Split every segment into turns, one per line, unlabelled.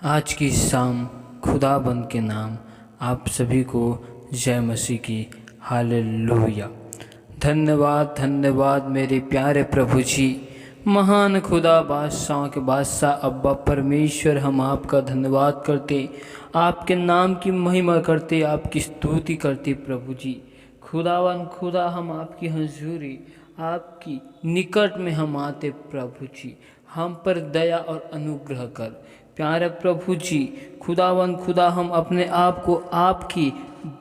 आज की शाम खुदाबंद के नाम आप सभी को जय मसीह की हालेलुया। धन्यवाद धन्यवाद मेरे प्यारे प्रभु जी, महान खुदा बादशाहों के बादशाह अब्बा परमेश्वर, हम आपका धन्यवाद करते, आपके नाम की महिमा करते, आपकी स्तुति करते प्रभु जी। खुदावन खुदा, हम आपकी हजूरी, आपकी निकट में हम आते प्रभु जी। हम पर दया और अनुग्रह कर प्यारे प्रभु जी। खुदावन खुदा, हम अपने आप को आपकी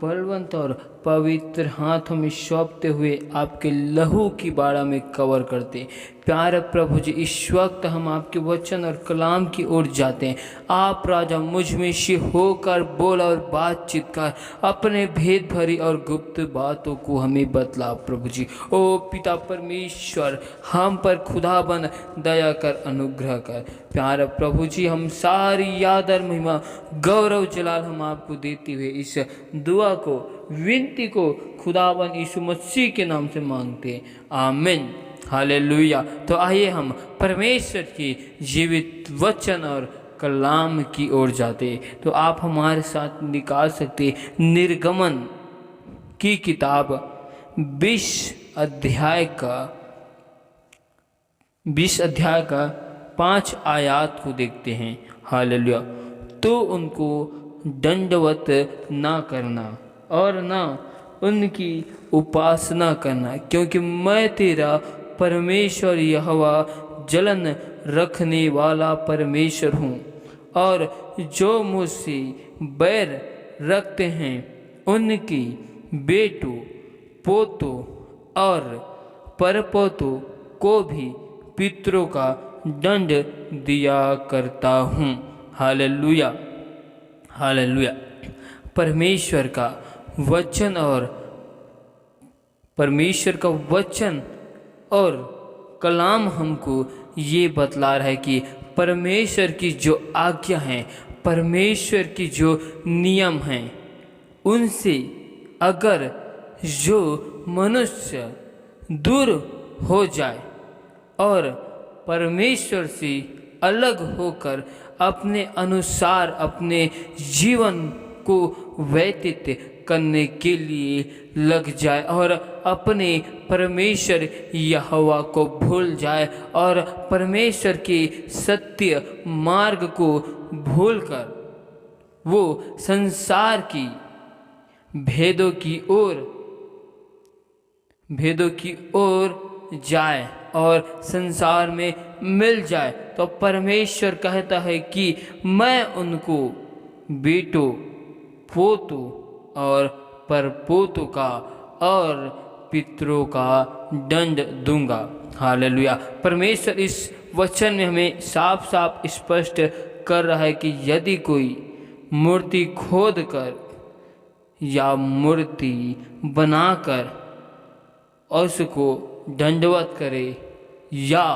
बलवंत और पवित्र हाथों में सौंपते हुए आपके लहू की बाड़ा में कवर करते प्यारे प्रभु जी। इस वक्त हम आपके वचन और कलाम की ओर जाते हैं। आप राजा मुझ में से होकर बोला और बातचीत कर, अपने भेद भरी और गुप्त बातों को हमें बतला प्रभु जी। ओ पिता परमेश्वर, हम पर खुदाबंद दया कर, अनुग्रह कर प्यारे प्रभु जी। हम सारी याद और महिमा गौरव जलाल हम आपको देते हुए इस दुआ को, विनती को खुदावन यीशु मसीह के नाम से मांगते, आमीन हालेलुया। तो आइए हम परमेश्वर की जीवित वचन और कलाम की ओर जाते। तो आप हमारे साथ निकाल सकते निर्गमन की किताब 20 अध्याय का 5 आयात को देखते हैं। हालेलुया। तो उनको दंडवत ना करना और ना उनकी उपासना करना, क्योंकि मैं तेरा परमेश्वर यहोवा जलन रखने वाला परमेश्वर हूँ। और जो मुझसे बैर रखते हैं उनकी बेटों, पोतों और परपोतों को भी पितरों का दंड दिया करता हूँ। Hallelujah hallelujah. परमेश्वर का वचन और कलाम हमको ये बतला रहा है कि परमेश्वर की जो आज्ञा हैं, परमेश्वर की जो नियम हैं, उनसे अगर जो मनुष्य दूर हो जाए और परमेश्वर से अलग होकर अपने अनुसार अपने जीवन को व्यतीत करने के लिए लग जाए और अपने परमेश्वर यहोवा को भूल जाए और परमेश्वर के सत्य मार्ग को भूलकर वो संसार की भेदों की ओर जाए और संसार में मिल जाए, तो परमेश्वर कहता है कि मैं उनको बेटों, पोतों और परपोतों का और पितरों का दंड दूंगा। हालेलुया। परमेश्वर इस वचन में हमें साफ साफ स्पष्ट कर रहा है कि यदि कोई मूर्ति खोद कर या मूर्ति बनाकर उसको दंडवत करे या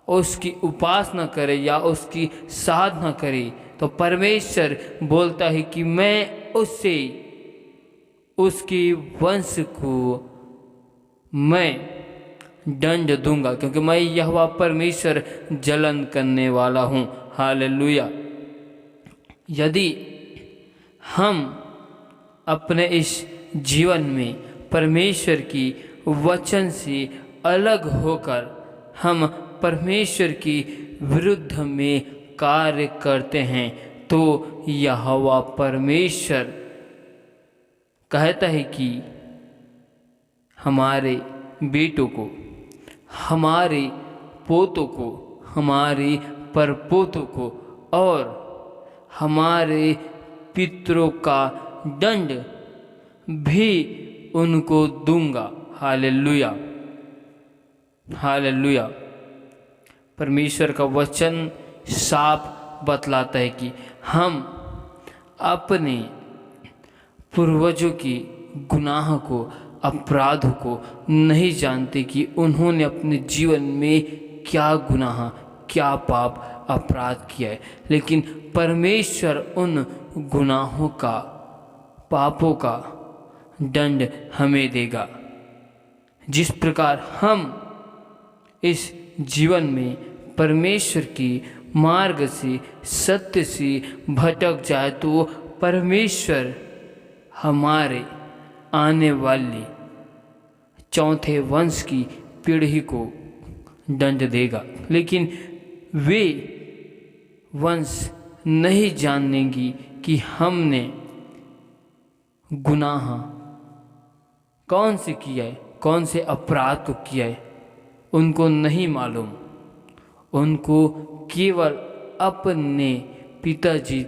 उसकी उपासना करे या उसकी साधना करे, तो परमेश्वर बोलता है कि मैं उससे, उसके वंश को मैं दंड दूंगा, क्योंकि मैं यहोवा परमेश्वर जलन करने वाला हूँ। हालेलुया। यदि हम अपने इस जीवन में परमेश्वर की वचन से अलग होकर हम परमेश्वर की विरुद्ध में कार्य करते हैं, तो यहोवा परमेश्वर कहता है कि हमारे बेटों को, हमारे पोतों को, हमारे परपोतों को और हमारे पितरों का दंड भी उनको दूंगा। Hallelujah hallelujah. परमेश्वर का वचन साफ बतलाता है कि हम अपने पूर्वजों की गुनाह को, अपराधों को नहीं जानते कि उन्होंने अपने जीवन में क्या गुनाह, क्या पाप, अपराध किया है, लेकिन परमेश्वर उन गुनाहों का, पापों का दंड हमें देगा। जिस प्रकार हम इस जीवन में परमेश्वर की मार्ग से, सत्य से भटक जाए तो परमेश्वर हमारे आने वाली चौथे वंश की पीढ़ी को दंड देगा। लेकिन वे वंश नहीं जानेंगी कि हमने गुनाह कौन से किया है, कौन से अपराध को किया है, उनको नहीं मालूम। उनको केवल अपने पिताजी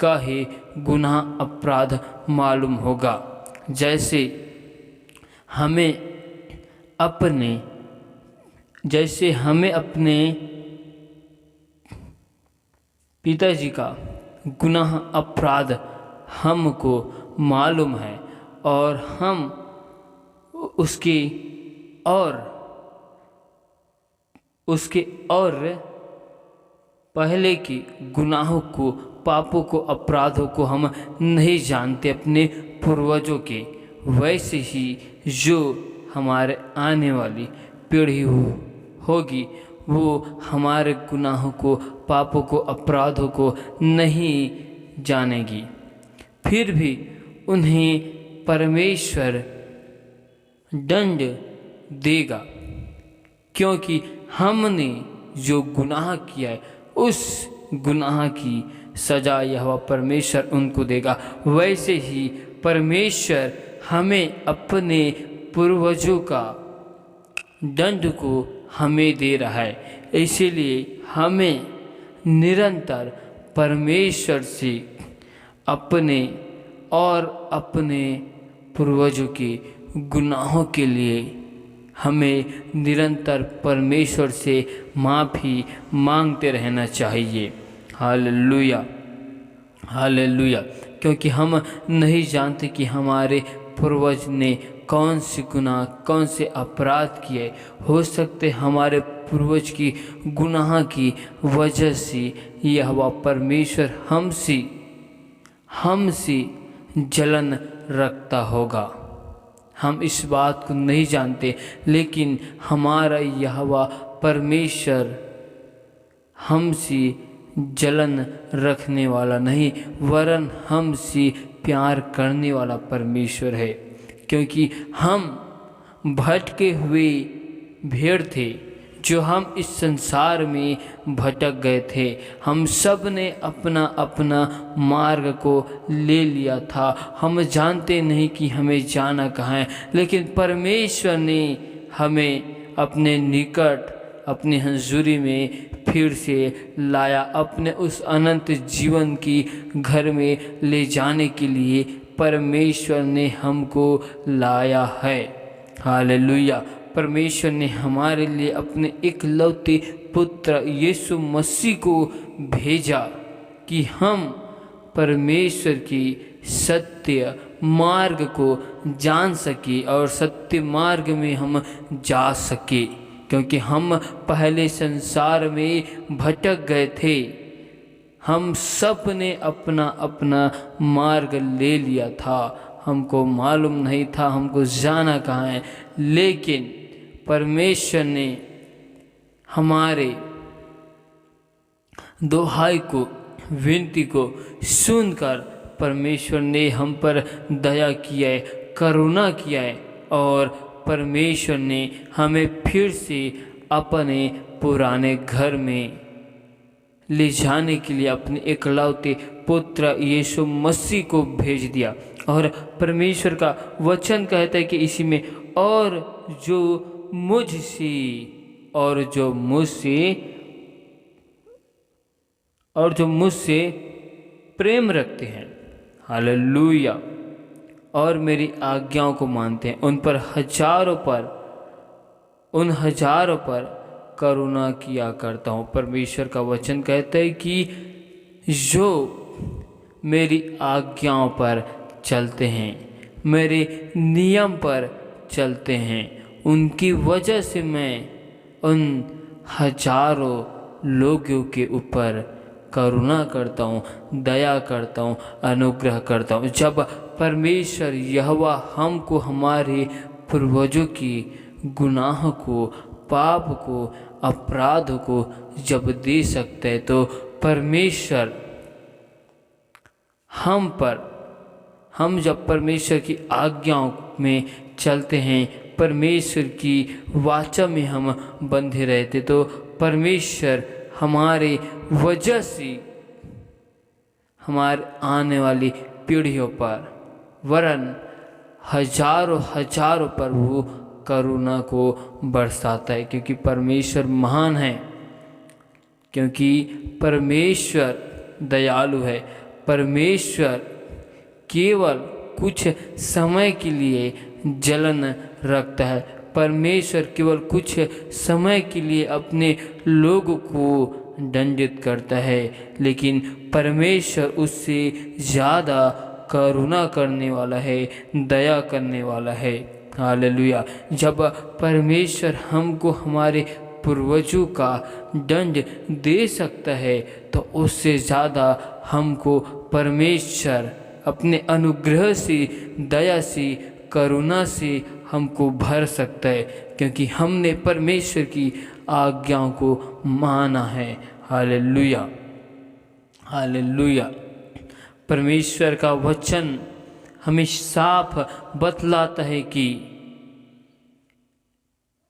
का ही गुनाह अपराध मालूम होगा। जैसे हमें अपने पिताजी का गुनाह अपराध हमको मालूम है और हम उसके और पहले के गुनाहों को, पापों को, अपराधों को हम नहीं जानते अपने पूर्वजों के। वैसे ही जो हमारे आने वाली पीढ़ी होगी वो हमारे गुनाहों को, पापों को, अपराधों को नहीं जानेगी। फिर भी उन्हें परमेश्वर दंड देगा, क्योंकि हमने जो गुनाह किया है उस गुनाह की सजा यहोवा परमेश्वर उनको देगा। वैसे ही परमेश्वर हमें अपने पूर्वजों का दंड को हमें दे रहा है। इसीलिए हमें निरंतर परमेश्वर से अपने पूर्वजों के गुनाहों के लिए हमें निरंतर परमेश्वर से माफ़ी मांगते रहना चाहिए। Hallelujah, hallelujah. क्योंकि हम नहीं जानते कि हमारे पूर्वज ने कौन से गुनाह, कौन से अपराध किए। हो सकते हमारे पूर्वज की गुनाह की वजह से यहोवा परमेश्वर हमसे जलन रखता होगा। हम इस बात को नहीं जानते, लेकिन हमारा यहोवा परमेश्वर हमसे जलन रखने वाला नहीं, वरन हमसे प्यार करने वाला परमेश्वर है। क्योंकि हम भटके हुए भेड़ थे, जो हम इस संसार में भटक गए थे। हम सब ने अपना अपना मार्ग को ले लिया था। हम जानते नहीं कि हमें जाना कहाँ है, लेकिन परमेश्वर ने हमें अपने निकट, अपनी हज़ूरी में फिर से लाया, अपने उस अनंत जीवन की घर में ले जाने के लिए परमेश्वर ने हमको लाया है। हालेलुया। परमेश्वर ने हमारे लिए अपने इकलौते पुत्र यीशु मसीह को भेजा कि हम परमेश्वर की सत्य मार्ग को जान सके और सत्य मार्ग में हम जा सके। क्योंकि हम पहले संसार में भटक गए थे। हम सब ने अपना अपना मार्ग ले लिया था। हमको मालूम नहीं था हमको जाना कहाँ है, लेकिन परमेश्वर ने हमारे दुहाई को, विनती को सुनकर परमेश्वर ने हम पर दया किया है, करुणा किया है और परमेश्वर ने हमें फिर से अपने पुराने घर में ले जाने के लिए अपने इकलौते पुत्र यीशु मसीह को भेज दिया। और परमेश्वर का वचन कहता है कि इसी में और जो मुझसे प्रेम रखते हैं, हालेलुया, और मेरी आज्ञाओं को मानते हैं, उन हजारों पर करुणा किया करता हूँ। परमेश्वर का वचन कहता है कि जो मेरी आज्ञाओं पर चलते हैं, मेरे नियम पर चलते हैं, उनकी वजह से मैं उन हजारों लोगों के ऊपर करुणा करता हूँ, दया करता हूँ, अनुग्रह करता हूँ। जब परमेश्वर यहोवा हमको हमारे पूर्वजों की गुनाह को, पाप को, अपराध को जब दे सकता है तो परमेश्वर हम जब परमेश्वर की आज्ञाओं में चलते हैं, परमेश्वर की वाचा में हम बंधे रहते, तो परमेश्वर हमारे वजह से हमारे आने वाली पीढ़ियों पर वरन हजारों हजारों पर वो करुणा को बरसाता है, क्योंकि परमेश्वर महान है, क्योंकि परमेश्वर दयालु है। परमेश्वर केवल कुछ समय के लिए जलन रखता है, परमेश्वर केवल कुछ समय के लिए अपने लोगों को दंडित करता है, लेकिन परमेश्वर उससे ज़्यादा करुणा करने वाला है, दया करने वाला है। हालेलुया। जब परमेश्वर हमको हमारे पूर्वजों का दंड दे सकता है तो उससे ज़्यादा हमको परमेश्वर अपने अनुग्रह से, दया से, करुणा से हमको भर सकता है, क्योंकि हमने परमेश्वर की आज्ञाओं को माना है। Hallelujah, hallelujah. परमेश्वर का वचन हमें साफ बतलाता है कि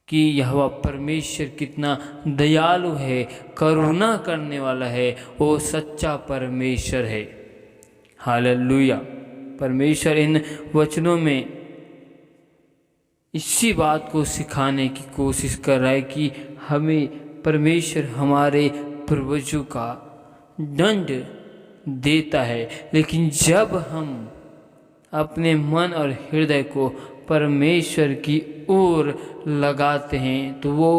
यहोवा परमेश्वर कितना दयालु है, करुणा करने वाला है, वो सच्चा परमेश्वर है। हालेलुया। परमेश्वर इन वचनों में इसी बात को सिखाने की कोशिश कर रहा है कि हमें परमेश्वर हमारे पूर्वजों का दंड देता है, लेकिन जब हम अपने मन और हृदय को परमेश्वर की ओर लगाते हैं तो वो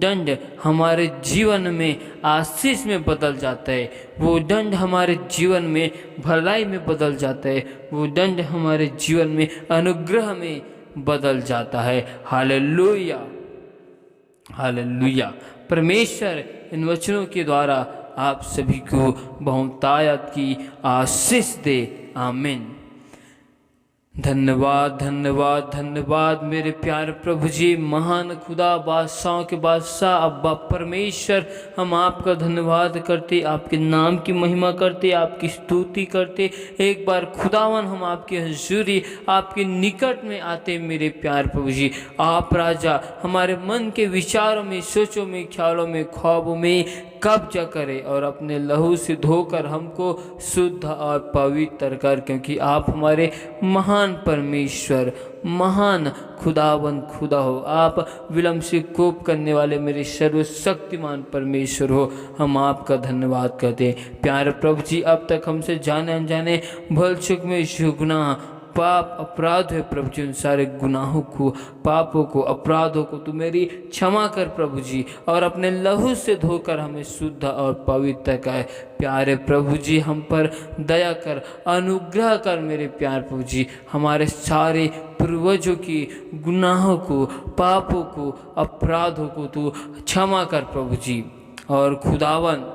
दंड हमारे जीवन में आशीष में बदल जाता है, वो दंड हमारे जीवन में भलाई में बदल जाता है, वो दंड हमारे जीवन में अनुग्रह में बदल जाता है। Hallelujah, hallelujah. परमेश्वर इन वचनों के द्वारा आप सभी को बहुतायत की आशीष दे। आमीन। धन्यवाद, धन्यवाद, धन्यवाद मेरे प्यारे प्रभु जी, महान खुदा, बादशाहों के बादशाह अब्बा परमेश्वर, हम आपका धन्यवाद करते, आपके नाम की महिमा करते, आपकी स्तुति करते। एक बार खुदावन हम आपके हुजूरी, आपके निकट में आते मेरे प्यारे प्रभु जी। आप राजा हमारे मन के विचारों में, सोचों में, ख्यालों में, ख्वाबों में कब्जा करे और अपने लहू से धोकर हमको शुद्ध और पवित्र कर, क्योंकि आप हमारे महान परमेश्वर, महान खुदावन खुदा हो। आप विलम्ब से कोप करने वाले मेरे सर्वशक्तिमान परमेश्वर हो। हम आपका धन्यवाद करते हैं प्यारे प्रभु जी। अब तक हमसे जाने अनजाने भूल चूक में जो गुनाह, पाप, अपराध है प्रभु जी, उन सारे गुनाहों को, पापों को, अपराधों को तू मेरी क्षमा कर प्रभु जी, और अपने लहू से धोकर हमें शुद्ध और पवित्र कर। प्यारे प्रभु जी हम पर दया कर, अनुग्रह कर मेरे प्यारे प्रभु जी। हमारे सारे पूर्वजों की गुनाहों को, पापों को, अपराधों को तू क्षमा कर प्रभु जी। और खुदावन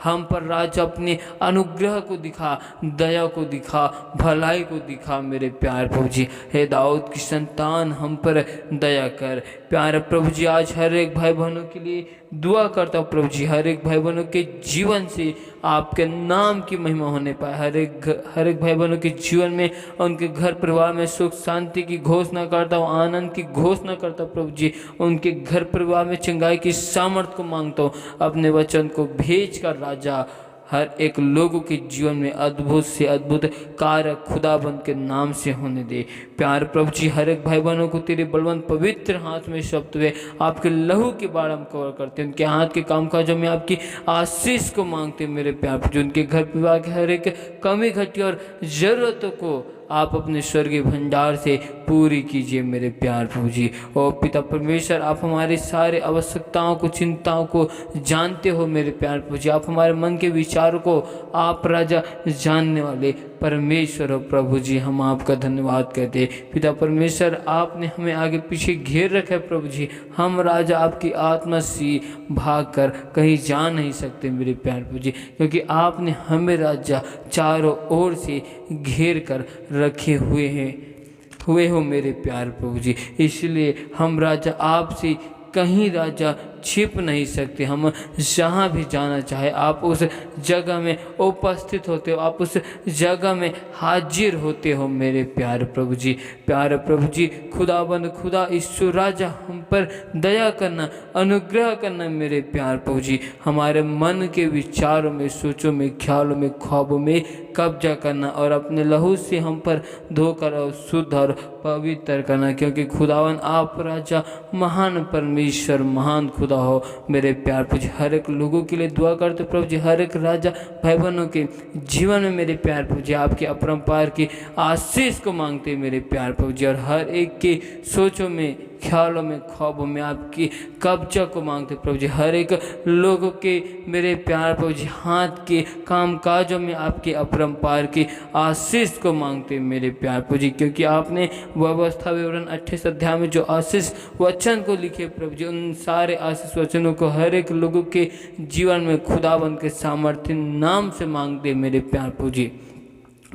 हम पर राजा अपने अनुग्रह को दिखा, दया को दिखा, भलाई को दिखा मेरे प्यारे प्रभु जी। हे दाऊद की संतान हम पर दया कर प्यारे प्रभु जी। आज हर एक भाई बहनों के लिए दुआ करता हूँ प्रभु जी, हर एक भाई बहनों के जीवन से आपके नाम की महिमा होने पाए। हर एक भाई बहनों के जीवन में, उनके घर परिवार में सुख शांति की घोषणा करता हूँ, आनंद की घोषणा करता हूँ प्रभु जी। उनके घर परिवार में चंगाई की सामर्थ्य को मांगता हूँ। अपने वचन को भेज कर राजा हर एक लोगों के जीवन में अद्भुत से अद्भुत कार्य खुदाबंद के नाम से होने दे। प्यार प्रभु जी हर एक भाई बहनों को तेरे बलवंत पवित्र हाथ में सौंपते हुए आपके लहू के बाढ़ हम कवर करते हैं। उनके हाथ के कामकाजों में आपकी आशीष को मांगते मेरे प्यार प्रभु जी। उनके घर परिवार के हर एक कमी घटी और ज़रूरतों को आप अपने स्वर्गीय भंडार से पूरी कीजिए मेरे प्यार प्रभु जी। और पिता परमेश्वर आप हमारे सारे आवश्यकताओं को, चिंताओं को जानते हो मेरे प्यार प्रभु जी। आप हमारे मन के विचारों को आप राजा जानने वाले परमेश्वर हो प्रभु जी। हम आपका धन्यवाद करते हैं पिता परमेश्वर। आपने हमें आगे पीछे घेर रखा है प्रभु जी। हम राजा आपकी आत्मा से भाग कर कहीं जा नहीं सकते मेरे प्यार प्रभु जी, क्योंकि आपने हमें राजा चारों ओर से घेर कर रखे हुए हो मेरे प्यार प्रभु जी। इसलिए हम राजा आपसे कहीं राजा छिप नहीं सकते। हम जहाँ भी जाना चाहे आप उस जगह में उपस्थित होते हो, आप उस जगह में हाजिर होते हो मेरे प्यारे प्रभु जी। प्यारे प्रभु जी, खुदाबंद खुदा ईश्वर राजा हम पर दया करना, अनुग्रह करना मेरे प्यारे प्रभु जी। हमारे मन के विचारों में, सोचों में, ख्यालों में, ख्वाबों में कब्जा करना और अपने लहू से हम पर धोकर और शुद्ध और पवित्र करना, क्योंकि खुदावन आप राजा महान परमेश्वर, महान खुदा हो मेरे प्यार प्रभु जी। हर एक लोगों के लिए दुआ करते प्रभु जी, हर एक राजा भाई बहनों के जीवन में मेरे प्यार प्रभु जी आपके अपरंपार की आशीष को मांगते मेरे प्यार प्रभु जी, और हर एक के सोचों में, ख्यालों में, ख्वाबों में आपकी कब्जा को मांगते प्रभु जी। हर एक लोगों के मेरे प्यार प्रभु जी हाथ के काम काजों में आपके अपरंपार की आशीष को मांगते मेरे प्यार प्रभु जी, क्योंकि आपने व्यवस्था विवरण 28 अध्याय में जो आशीष वचन को लिखे प्रभु जी, उन सारे आशीष वचनों को हर एक लोगों के जीवन में खुदाबंद के सामर्थ्य नाम से मांगते मेरे प्यार प्रभु जी।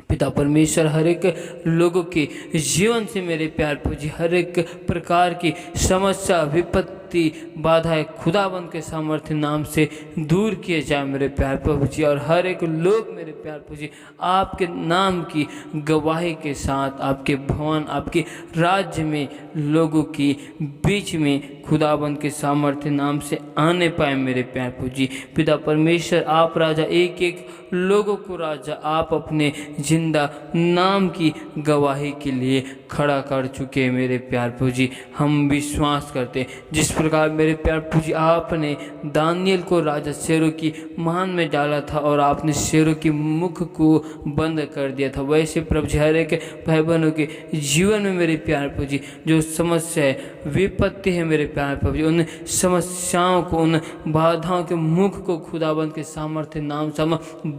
पिता परमेश्वर हर एक लोगों के जीवन से मेरे प्यार प्रभु जी हर एक प्रकार की समस्या, विपत्ति, बाधाएं खुदाबंद के सामर्थ्य नाम से दूर किए जाए मेरे प्यार प्रभु जी, और हर एक लोग मेरे प्यार प्रभु जी आपके नाम की गवाही के साथ आपके भवन, आपके राज्य में लोगों की बीच में खुदाबंद के सामर्थ्य नाम से आने पाए मेरे प्यार प्रभु जी। पिता परमेश्वर आप राजा एक एक लोगों को राजा आप अपने जिंदा नाम की गवाही के लिए खड़ा कर चुके मेरे प्यार प्रभु जी। हम विश्वास करते जिस प्रकार मेरे प्यार प्रभु जी आपने दानियल को राजा शेरों की मान में डाला था और आपने शेरों की मुख को बंद कर दिया था, वैसे प्रभु जी हर एक भाई बहनों के जीवन में मेरे प्यार प्रभु जी जो समस्या है, विपत्ति है मेरे प्यार प्रभु जी, उन समस्याओं को, उन बाधाओं के मुख को खुदाबंद के सामर्थ्य नाम से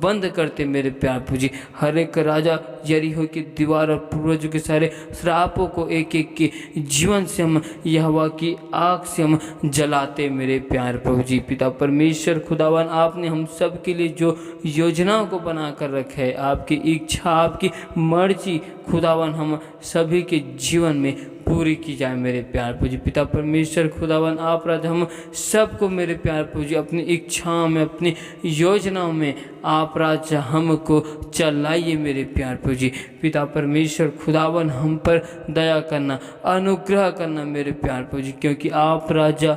बंद करते मेरे प्यार प्रभु जी। हर एक राजा यरीहो की दीवार और पूर्वजों के सारे श्रापों को एक एक के जीवन से हम यहोवा की आग से हम जलाते मेरे प्यार प्रभु जी। पिता परमेश्वर खुदावन आपने हम सब के लिए जो योजनाओं को बना कर रखा है, आपकी इच्छा, आपकी मर्जी खुदावन हम सभी के जीवन में पूरी की जाए मेरे प्यार प्रभु जी। पिता परमेश्वर खुदावन आप राजा हम सबको मेरे प्यार प्रभु जी अपनी इच्छाओं में, अपनी योजनाओं में आप राजा हमको चलाइए मेरे प्यार प्रभु जी। पिता परमेश्वर खुदावन हम पर दया करना, अनुग्रह करना मेरे प्यार प्रभु जी, क्योंकि आप राजा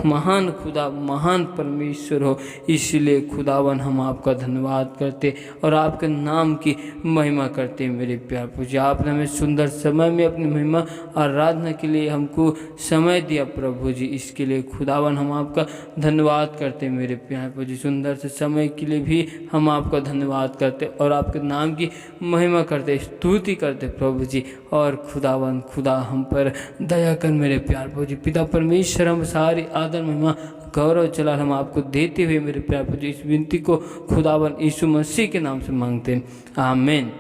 महान खुदा, महान परमेश्वर हो, इसलिए खुदावन हम आपका धन्यवाद करते और आपके नाम की महिमा करते मेरे प्यार प्रभु जी। आपने हमें सुंदर समय में अपनी महिमा आराधना के लिए हमको समय दिया प्रभु जी, इसके लिए खुदावन हम आपका धन्यवाद करते मेरे प्यार प्रभु जी। सुंदर से समय के लिए भी हम आपका धन्यवाद करते और आपके नाम की महिमा करते, स्तुति करते प्रभु जी। और खुदावन खुदा हम पर दया कर मेरे प्यार प्रभु जी। पिता परमेश्वर हम सारी आदर महिमा गौरव चला हम आपको देते हुए मेरे प्यार प्रभु जी इस विनती को खुदावन यीशु मसीह के नाम से मांगते हैं, आमीन।